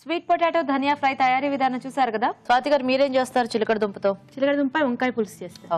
Sweet potato ధనియా fry తయారీ విధానం చూసారు కదా. స్వాతి గారు మీరేం చేస్తారు చిలకడ దుంపతో? చిలకడ దుంప వంకాయ పులుసు చేస్తారు.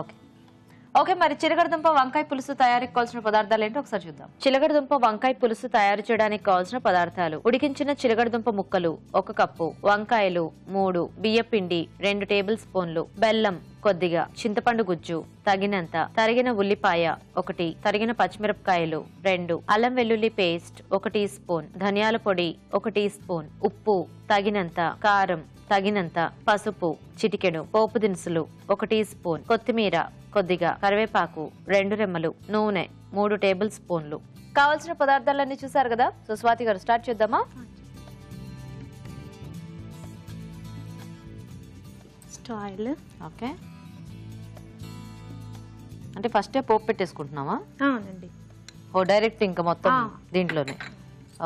ఓకే మరి చిలకడ దుంప వంకాయ పులుసు తయారీకి కావాల్సిన పదార్థాలు ఏంటో ఒకసారి చూద్దాం. చిలకడ దుంప వంకాయ పులుసు తయారు చేయడానికి కావాల్సిన పదార్థాలు: ఉడికించిన చిలకడ దుంప ముక్కలు 1 కప్పు, వంకాయలు 3, బియ్యపిండి 2 టేబుల్ స్పూన్లు, బెల్లం కొద్దిగా, చింతపండు గుజ్జు తగినంత, తరిగిన ఉల్లిపాయ 1, తరిగిన పచ్చిమిరపకాయలు 2, అల్లం వెల్లుల్లి పేస్ట్ 1 టీ స్పూన్, ధనియాల పొడి 1 టీ స్పూన్, ఉప్పు తగినంత, కారం తగినంత, పసుపు చిటికెడు, పోపు దినుసులు 1 టీ స్పూన్, కొత్తిమీర కొద్దిగా, కరివేపాకు 2 రెమ్మలు, నూనె 3 టేబుల్ స్పూన్లు. కావాల్సిన పదార్థాలన్నీ చూసారు కదా. సో స్వాతి గారు స్టార్ట్ చేద్దామా? ఆయిల్. ఓకే, అంటే ఫస్టే పోపు పెట్టేసుకుంటున్నావా? అవునండి. ఓ డైరెక్ట్ ఇంకా మొత్తం దీంట్లోనే.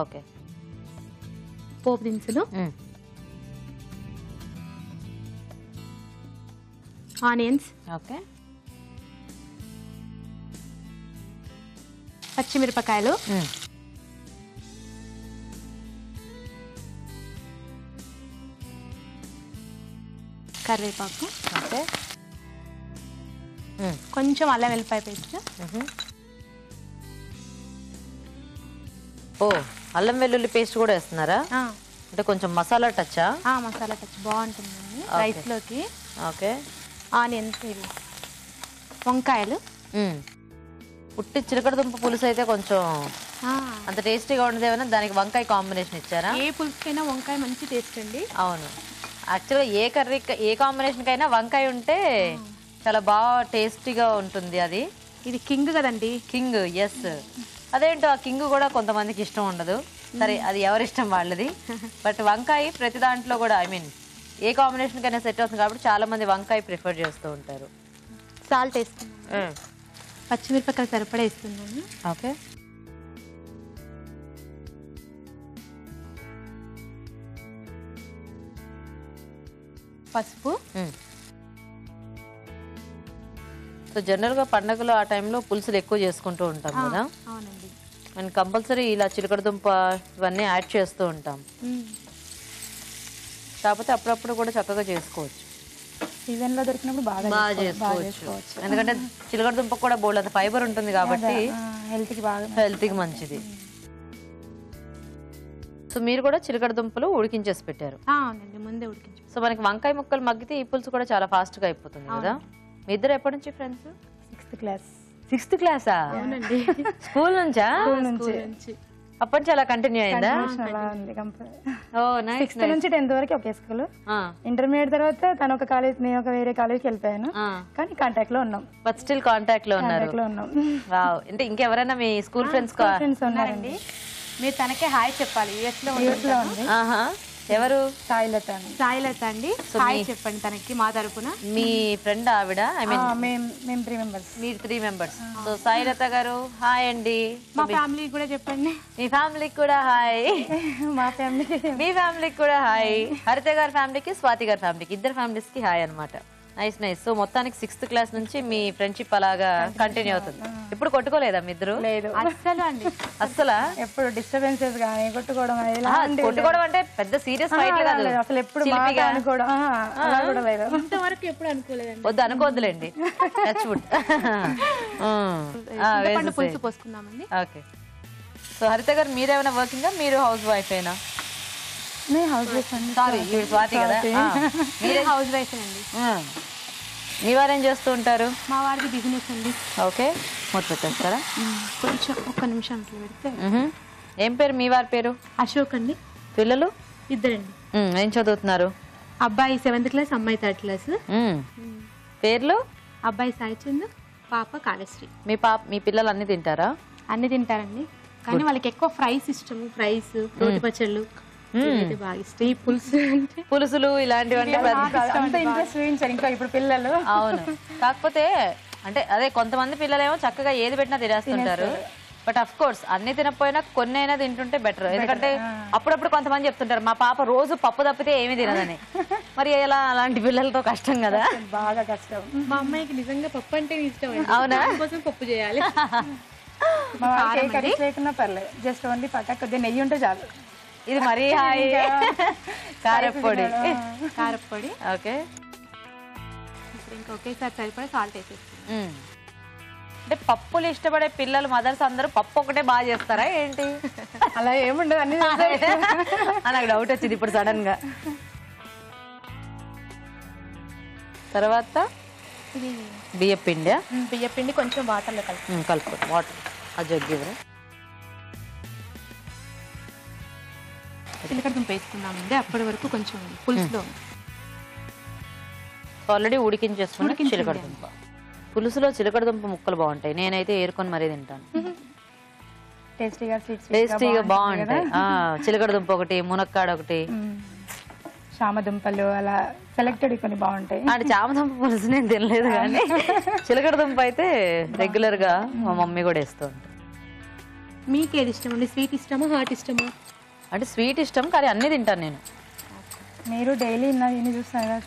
ఓకే, పోపు దినుసులు, ఆనియన్స్, ఓకే, పచ్చిమిరపకాయలు, కరివేపాకు, ఓకే, కొంచెం అల్లం వెల్లిపాయ పేస్ట్. ఓ అల్లం వెల్లుల్లి పేస్ట్ కూడా వేస్తున్నారా? అంటే కొంచెం మసాలా టచ్చా? మసాలా టచ్ బాగుంటుందండి రైస్ లోకి. ఓకే, ఆనియన్స్, ఇవి వంకాయలు. పుట్టి చిలకడ దుంప పులుసు అయితే కొంచెం అంత టేస్టీగా ఉండదు, ఏమైనా దానికి వంకాయ కాంబినేషన్ ఇచ్చారా? ఏ పులుసుకైనా వంకాయ మంచి టేస్ట్ అండి. అవును, యాక్చువల్గా ఏ కర్రీ ఏ కాంబినేషన్ కైనా వంకాయ ఉంటే చాలా బాగా టేస్టీగా ఉంటుంది. అది ఇది కింగ్ కదండి. King, yes. అదేంటో ఆ కింగ్ కూడా కొంతమందికి ఇష్టం ఉండదు. సరే, అది ఎవరిష్టం వాళ్ళది. బట్ వంకాయ ప్రతి దాంట్లో కూడా ఏ కాంబినేషన్ కైనా సెట్ అవుతుంది కాబట్టి చాలా మంది వంకాయ ప్రిఫర్ చేస్తూ ఉంటారు. సాల్ట్ వేస్తున్నాను, పచ్చిమిరపకాయలు సరిపడా వేస్తున్నాను. ఓకే, పసుపు. సో జనరల్ గా పండగలు ఆ టైంలో పులుసులు ఎక్కువ చేసుకుంటూ ఉంటాం కదా. అవునండి. అండ్ కంపల్సరీ ఇలా చిలకడ దుంప ఇవన్నీ యాడ్ చేస్తూ ఉంటాం. కాకపోతే అప్పుడప్పుడు కూడా చక్కగా చేసుకోవచ్చు. సీజన్ లో దొరికినప్పుడు బాగా చేసుకోవచ్చు. ఎందుకంటే చిలకడ దుంప కూడా బోల్డ్ అంత ఫైబర్ ఉంటుంది కాబట్టి హెల్త్ కి మంచిది. సో మీరు కూడా చిలకడ దుంపలు ఉడికించేసి పెట్టారు? అవునండి, ముందే ఉడికించి. సో మనకి వంకాయ ముక్కలు మగ్గితే ఈ పులుసు కూడా చాలా ఫాస్ట్ గా అయిపోతుంది కదా. మీ ఇద్దరు ఎప్పటి నుంచి ఫ్రెండ్స్? 6th class. 6th క్లాసా? అవునండి. స్కూల్ నుంచా? అప్పటి నుంచి అలా కంటిన్యూ అయిందా? ఓ నైస్. 6th నుంచి 10th వరకు ఒకే స్కూల్. ఇంటర్మీడియట్ తర్వాత తను ఒక కాలేజ్, నేను ఒక వేరే కాలేజ్కి వెళ్ళిపోయాను. కానీ కాంటాక్ట్ లో ఉన్నాం. బట్ స్టిల్ కాంటాక్ట్ లో ఉన్నారు. వావ్. అంటే ఇంకెవరైనా మీ స్కూల్ ఫ్రెండ్స్ ఉన్నారండి? మీరు తనకే హాయ్ చెప్పాలి. యూఎస్ లో ఉంది. ఎవరు? సాయిలత. సాయిలత అండి, హాయ్ చెప్పండి తనకి మా తరపున. మీ ఫ్రెండ్ ఆవిడ? మేము 3 మెంబర్స్. మీరు 3 మెంబర్స్. సో సాయిలత గారు హాయ్ అండి. మా ఫ్యామిలీకి కూడా చెప్పండి. మీ ఫ్యామిలీకి కూడా హాయ్. మా ఫ్యామిలీ, మీ ఫ్యామిలీకి కూడా హాయ్. హరిత గారి ఫ్యామిలీకి, స్వాతి గారి ఫ్యామిలీకి, ఇద్దరు ఫ్యామిలీస్ కి హాయ్ అనమాట. Nice nice. సో మొత్తానికి 6th క్లాస్ నుంచి మీ ఫ్రెండ్షిప్ అలాగా కంటిన్యూ అవుతుంది. ఇప్పుడు కొట్టుకోలేదా మీ ఇద్దరు? లేదు, అస్సలు అండి. అస్సలా? ఎప్పుడు డిస్టర్బెన్సెస్ గానీ కొట్టుకోవడం, కొట్టుకోవడం అంటే పెద్ద సీరియస్ ఫైట్ కాదు అసలు. ఎప్పుడు అనుకోవడం అలా కూడా లేదు. ఇంతవరకు ఎప్పుడు అనుకోలేదండి. వద్దు అనుకోవద్దులేండి. పులుసు పోసుకుందామండి. ఓకే. సో హరిత గారు మీరేమైనా వర్కింగ్? మీరు హౌస్ వైఫ్ అయినా? హౌస్ వైఫ్ అండి. సారీ, స్వాతి కదా. మీరే హౌస్ వైఫ్ అండి. మీ వారేం చేస్తూ ఉంటారు? మా వారికి బిజినెస్ అండి. ఓకే, మూత పెట్టేస్తారా? కొంచెం ఒక్క నిమిషం పెడితే. ఏం పేరు మీ వారి పేరు? అశోక్ అండి. పిల్లలు? 2 ఏం చదువుతున్నారు? అబ్బాయి 7th క్లాస్, అమ్మాయి 3rd క్లాస్. పేర్లు? అబ్బాయి సాయిచంద్, పాప కావ్యశ్రీ. మీ పిల్లలు అన్ని తింటారా? అన్ని తింటారండి, కానీ వాళ్ళకి ఎక్కువ ఫ్రైస్ ఇష్టం. ఫ్రైస్, రోటి పచ్చళ్ళు బాగా ఇష్టం. ఈ పులుసులు ఇలాంటివన్నీ ఇంకా ఇప్పుడు పిల్లలు. అవును, కాకపోతే అంటే అదే కొంతమంది పిల్లలేమో చక్కగా ఏది పెట్టినా తినేస్తుంటారు. బట్ అఫ్ కోర్స్ అన్ని తినకపోయినా కొన్ని అయినా తింటుంటే బెటర్. ఎందుకంటే అప్పుడప్పుడు కొంతమంది చెప్తుంటారు మా పాప రోజు పప్పు తప్పితే ఏమి తినదని. మరి ఎలా అలాంటి పిల్లలతో కష్టం కదా. బాగా కష్టం. మా అమ్మాయికి నిజంగా పప్పు అంటే ఇష్టం. అవునా? కోసం పప్పు చేయాలి. లేకున్నా పర్లేదు, జస్ట్ ఓన్లీ పక్క కొద్దిగా నెయ్యి ఉంటే చాలు. ఇది మరీ హాయ్. కారప్పొడి. కారప్పొడి. ఓకే. ఇప్పుడు ఇంకా ఒకేసారి సరిపడా సాల్ట్ వేసేస్తాం. అంటే పప్పులు ఇష్టపడే పిల్లలు మదర్స్ అందరూ పప్పు ఒకటే బాగా చేస్తారా ఏంటి? అలా ఏముండదు, అన్ని నాకు డౌట్ వచ్చింది ఇప్పుడు సడన్ గా. తర్వాత ఇది బియ్యం పిండి. బియ్య పిండి కొంచెం వాటర్లో కలిపి కలుపు వాటర్ ఆ జగ్గి. చిలకడ దుంప వేసుకున్నామండి. అప్పటి వరకు కొంచెం పులుసులో ఆల్రెడీ ఉడికించేసుకుని చిలకడ దుంప. పులుసులో చిలకడ దుంప ముక్కలు బాగుంటాయి. నేనైతే ఏరుకొని మరీ తింటాను. టేస్టీగా బాగుంటాయి. చిలకడ దుంప ఒకటి, మునక్కాడ ఒకటి, చామదుంపలు అలా సెలెక్టెడ్ కొన్ని బాగుంటాయి. అంటే చామదుంప పులుసు నేను తినలేదు కానీ చిలకడ దుంప అయితే రెగ్యులర్ గా మా మమ్మీ కూడా వేస్తూ ఉంటారు. మీకు ఏది ఇష్టం అండి? స్వీట్ ఇష్టమా, హాట్ ఇష్టమా? అంటే స్వీట్ ఇష్టం కానీ అన్ని తింటాను నేను. మీరు డైలీ ఇన్ని చూస్తారా?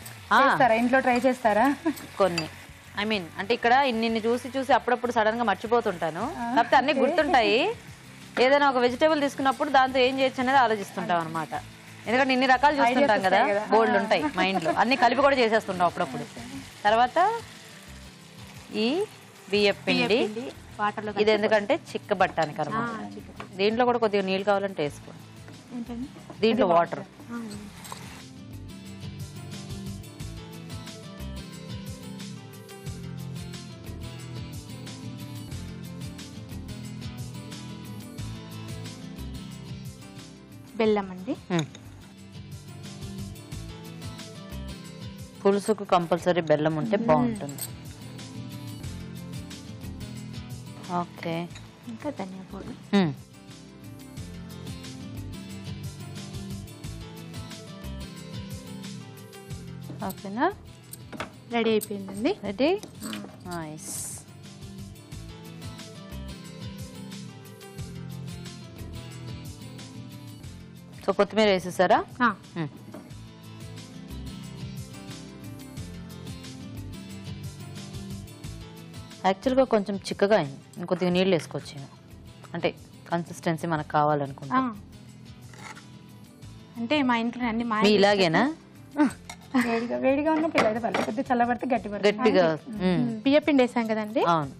ఇంట్లో ట్రై చేస్తారా? కొన్ని ఐ మీన్ అంటే ఇక్కడ ఇన్ని చూసి చూసి అప్పుడప్పుడు సడన్ గా మర్చిపోతుంటాను. కాకపోతే అన్ని గుర్తుంటాయి. ఏదైనా ఒక వెజిటేబుల్ తీసుకున్నప్పుడు దాంతో ఏం చేయొచ్చు అనేది ఆలోచిస్తుంటాం అనమాట. ఎందుకంటే ఇన్ని రకాలు చూస్తుంటాం కదా, బోల్డ్ ఉంటాయి మైండ్ లో. అన్ని కలిపి కూడా చేసేస్తుంటాం అప్పుడప్పుడు. తర్వాత ఈ బియ్యం పిండి వాటర్లో ఇది ఎందుకంటే చిక్కబట్టానికి అనమాట. దీంట్లో కూడా కొద్దిగా నీళ్ళు కావాలంటే వేసుకోండి. దీంట్లో వాటర్. బెల్లం అండి. పులుసుకు కంపల్సరీ బెల్లం ఉంటే బాగుంటుంది. ఓకే. ఇంకా ధనియా పొడి. ఓకేనా? రెడీ అయిపోయిందండి. రెడీ. నైస్. సో కొత్తిమీర వేసేసారా? యాక్చువల్గా కొంచెం చిక్కగా అయింది. ఇంకొద్దిగా నీళ్ళు వేసుకోవచ్చు. అంటే కన్సిస్టెన్సీ మనకు కావాలనుకుంటా. అంటే మా ఇంట్లో అన్ని మీ ఇలాగేనా? వేడిగా ఉన్నప్పుడు అయితే పర్లేదు, కొద్దిగా చల్లబడితే గట్టిగా. బియ్య పిండి వేసాం కదండి. అవును.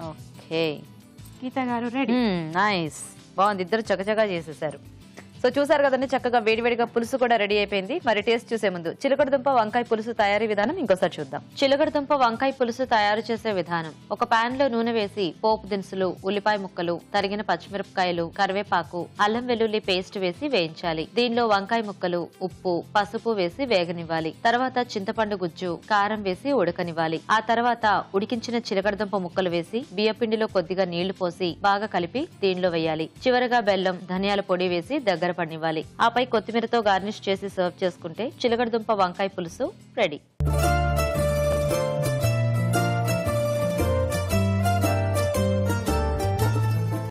ఓకే. గీత గారు రెడీ. నైస్. బాగుంది. ఇద్దరు చకచకా చేసేసారు. సో చూసారు కదండి, చక్కగా వేడివేడిగా పులుసు కూడా రెడీ అయిపోయింది. మరి టేస్ట్ చూసే ముందు చిలకడ దుంప వంకాయ పులుసు తయారీ విధానం ఇంకోసారి చూద్దాం. చిలకడ దుంప వంకాయ పులుసు తయారు చేసే విధానం: ఒక పాన్ లో నూనె వేసి పోపు దినుసులు, ఉల్లిపాయ ముక్కలు, తరిగిన పచ్చిమిరపకాయలు, కరివేపాకు, అల్లం వెల్లుల్లి పేస్ట్ వేసి వేయించాలి. దీనిలో వంకాయ ముక్కలు, ఉప్పు, పసుపు వేసి వేగనివ్వాలి. తర్వాత చింతపండు గుజ్జు, కారం వేసి ఉడకనివ్వాలి. ఆ తర్వాత ఉడికించిన చిలకడ దుంప ముక్కలు వేసి బియ్యపిండిలో కొద్దిగా నీళ్లు పోసి బాగా కలిపి దీనిలో వేయాలి. చివరగా బెల్లం, ధనియాల పొడి వేసి దగ్గర పడినివ్వాలి. ఆపై కొత్తిమీరతో గార్నిష్ చేసి సర్వ్ చేసుకుంటే చిలకడ దుంప వంకాయ పులుసు రెడీ.